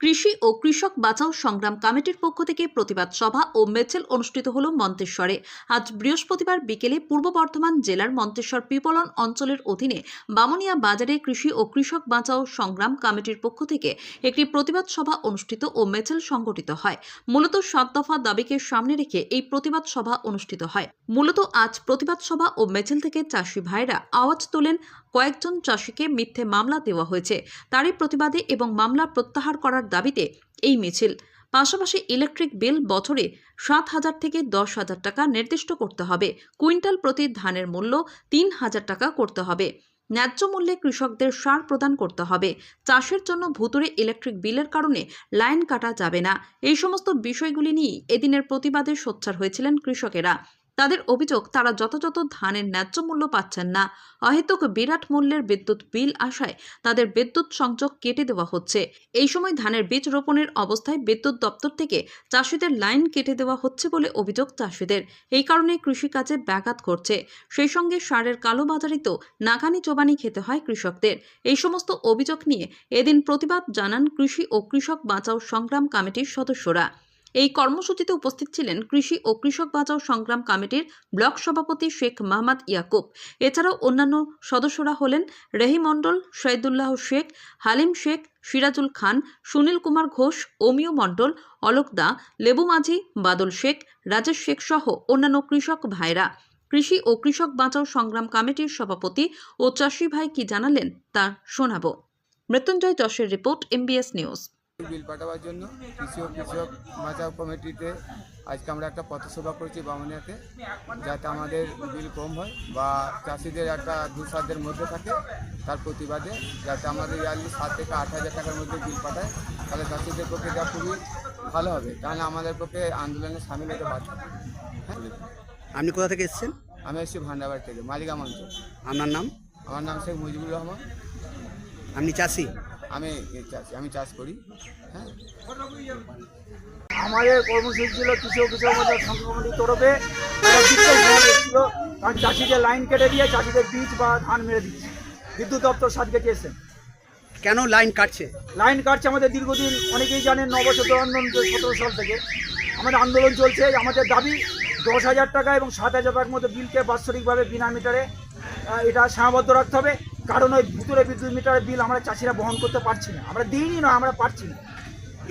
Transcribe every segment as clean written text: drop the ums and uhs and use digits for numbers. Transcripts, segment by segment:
কৃষি ও কৃষক বাঁচাও সংগ্রাম কমিটির পক্ষ থেকে প্রতিবাদ সভা ও মিছিল অনুষ্ঠিত হল মন্তেশ্বরে। আজ বৃহস্পতিবার বিকেলে পূর্ব বর্ধমান জেলার মন্তেশ্বর পিপলন অঞ্চলের অধীনে বামুনিয়া বাজারে কৃষি ও কৃষক বাঁচাও সংগ্রাম কমিটির পক্ষ থেকে একটি প্রতিবাদ সভা অনুষ্ঠিত ও মিছিল সংগঠিত হয়। মূলত 7 দফা দাবিকে সামনে রেখে এই প্রতিবাদ সভা অনুষ্ঠিত হয়। মূলত আজ প্রতিবাদ সভা ও মিছিল থেকে চাষি ভাইরা আওয়াজ তোলেন কয়েকজন চাষিকে মিথ্যে মামলা দেওয়া হয়েছে, তারই প্রতিবাদে এবং মামলা প্রত্যাহার করার দাবিতে এই মিছিল। পাশাপাশি ইলেকট্রিক বিল বছরে 7,000 থেকে 10,000 টাকা নির্দিষ্ট করতে হবে, কুইন্টাল প্রতি ধানের মূল্য 3,000 টাকা করতে হবে, ন্যায্য মূল্যে কৃষকদের সার প্রদান করতে হবে, চাষের জন্য ভুতুরে ইলেকট্রিক বিলের কারণে লাইন কাটা যাবে না। এই সমস্ত বিষয়গুলি নিয়ে এদিনের প্রতিবাদে সোচ্চার হয়েছিলেন কৃষকেরা। তাদের অভিযোগ, তারা যথাযথ ধানের ন্যায্য মূল্য পাচ্ছেন না। অহেতুক বিরাট মূল্যের বিদ্যুৎ বিল আসায় তাদের বিদ্যুৎ সংযোগ কেটে দেওয়া হচ্ছে। এই সময় ধানের বীজ রোপণের অবস্থায় বিদ্যুৎ দপ্তর থেকে চাষিদের লাইন কেটে দেওয়া হচ্ছে বলে অভিযোগ চাষিদের। এই কারণে কৃষিকাজে ব্যাঘাত ঘটছে। সেই সঙ্গে সারের কালোবাজারিতেও নাকানি চোবানি খেতে হয় কৃষকদের। এই সমস্ত অভিযোগ নিয়ে এদিন প্রতিবাদ জানান কৃষি ও কৃষক বাঁচাও সংগ্রাম কমিটির সদস্যরা। এই কর্মসূচিতে উপস্থিত ছিলেন কৃষি ও কৃষক বাঁচাও সংগ্রাম কমিটির ব্লক সভাপতি শেখ মোহাম্মদ ইয়াকুব। এছাড়াও অন্যান্য সদস্যরা হলেন রেহি মণ্ডল, শহীদুল্লাহ শেখ, হালিম শেখ, সিরাজুল খান, সুনীল কুমার ঘোষ, অমিয় মণ্ডল, অলোক দা, লেবু মাঝি, বাদল শেখ, রাজেশ শেখ সহ অন্যান্য কৃষক ভাইরা। কৃষি ও কৃষক বাঁচাও সংগ্রাম কমিটির সভাপতি ও চাষি ভাই কি জানালেন তা শোনাব। মৃত্যুঞ্জয় যশের রিপোর্ট, MBS নিউজ। বিল পাঠাবার জন্য কৃষি ও কৃষক বাঁচাও কমিটিতে আজকে আমরা একটা পথসভা করেছি বামুনিয়াতে, যাতে আমাদের বিল কম হয় বা চাষিদের একটা দুঃসাধ্যের মধ্যে থাকে, তার প্রতিবাদে যাতে আমাদের ইয়ারলি 7 থেকে 8,000 টাকার মধ্যে বিল পাঠায়, তাহলে চাষিদের পক্ষে যা খুবই ভালো হবে, তাহলে আমাদের পক্ষে আন্দোলনে সামিল হতে বাধ্য। হ্যাঁ, আপনি কোথা থেকে এসেছেন? আমি এসেছি ভান্ডাবাড়ি থেকে, মালিগাম অঞ্চল। আপনার নাম? আমার নাম শেখ মুজিবুর রহমান। আপনি চাষি? আমি চাষ করি। হ্যাঁ, আমাদের কর্মসূচি ছিল কৃষি ও কৃষক বাঁচাও সংগ্রাম কমিটির তরফে এসেছিল, কারণ চাষিদের লাইন কেটে দিয়ে চাষিদের বীজ বা ধান মেরে দিচ্ছে। বিদ্যুৎ দপ্তর সাথে চেয়েছেন। কেন লাইন কাটছে? লাইন কাটছে আমাদের দীর্ঘদিন, অনেকেই জানেন, 9 বছর আন্দোলন 17 সাল থেকে আমাদের আন্দোলন চলছে। আমাদের দাবি 10,000 টাকা এবং 7,000 টাকার মধ্যে বিলকে বাৎসরিকভাবে বিনা মিটারে এটা সীমাবদ্ধ রাখতে হবে। কারণ ওই ভিতরে বিদ্যুৎ মিটারের বিল আমরা চাষিরা বহন করতে পারছি না, আমরা দিইনি না, আমরা পারছি না।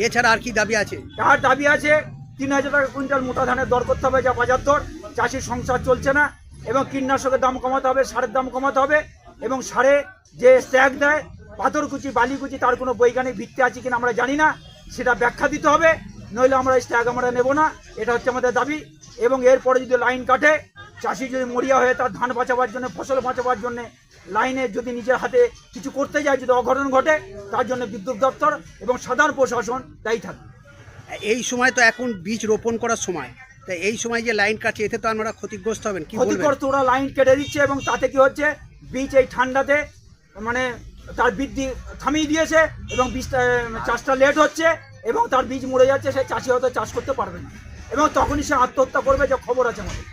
এছাড়া আর কি দাবি আছে? তার দাবি আছে 3,000 টাকা কুইন্টাল মোটা ধানের দর করতে হবে, যা বাজার দর। চাষির সংসার চলছে না, এবং কীটনাশকের দাম কমাতে হবে, সারের দাম কমাতে হবে, এবং সারে যে স্ট্যাগ দেয় পাথরকুচি বালিকুচি, তার কোনো বৈজ্ঞানিক ভিত্তি আছে কিনা আমরা জানি না, সেটা ব্যাখ্যা দিতে হবে, নইলে আমরা স্ট্যাগ আমরা নেব না। এটা হচ্ছে আমাদের দাবি। এবং এরপরে যদি লাইন কাটে, চাষি যদি মরিয়া হয়ে তার ধান বাঁচাবার জন্য, ফসল বাঁচাবার জন্য লাইনে যদি নিজের হাতে কিছু করতে যায়, যদি অঘটন ঘটে, তার জন্য বিদ্যুৎ দপ্তর এবং সাধারণ প্রশাসন দায়ী থাকবে। এই সময় তো এখন বীজ রোপণ করার সময়, তাই এই সময় যে লাইন কাটছে, এতে তো আমরা ক্ষতিগ্রস্ত হবেন। কি বলবেন? ক্ষতিগ্রস্ত, ওরা লাইন কেটে দিচ্ছে, এবং তাতে কি হচ্ছে, বীজ এই ঠান্ডাতে মানে তার বৃদ্ধি থামিয়ে দিয়েছে, এবং বীজটা চাষটা লেট হচ্ছে, এবং তার বীজ মরে যাচ্ছে। সেই চাষি হয়তো চাষ করতে পারবে না, এবং তখনই সে আত্মহত্যা করবে, যে খবর আছে আমাদের।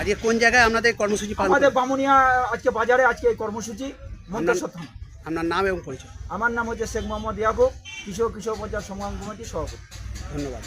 আজকে কোন জায়গায় আপনাদের কর্মসূচি পালন? আমাদের বামুনিয়া আজকে বাজারে আজকে এই কর্মসূচি মন্তেশ্বর থানা। আপনার নাম এবং পরিচয়? আমার নাম হচ্ছে শেখ মোহাম্মদ ইয়াকুব, কৃষক বাঁচাও সংগ্রাম কমিটির সভাপতি। ধন্যবাদ।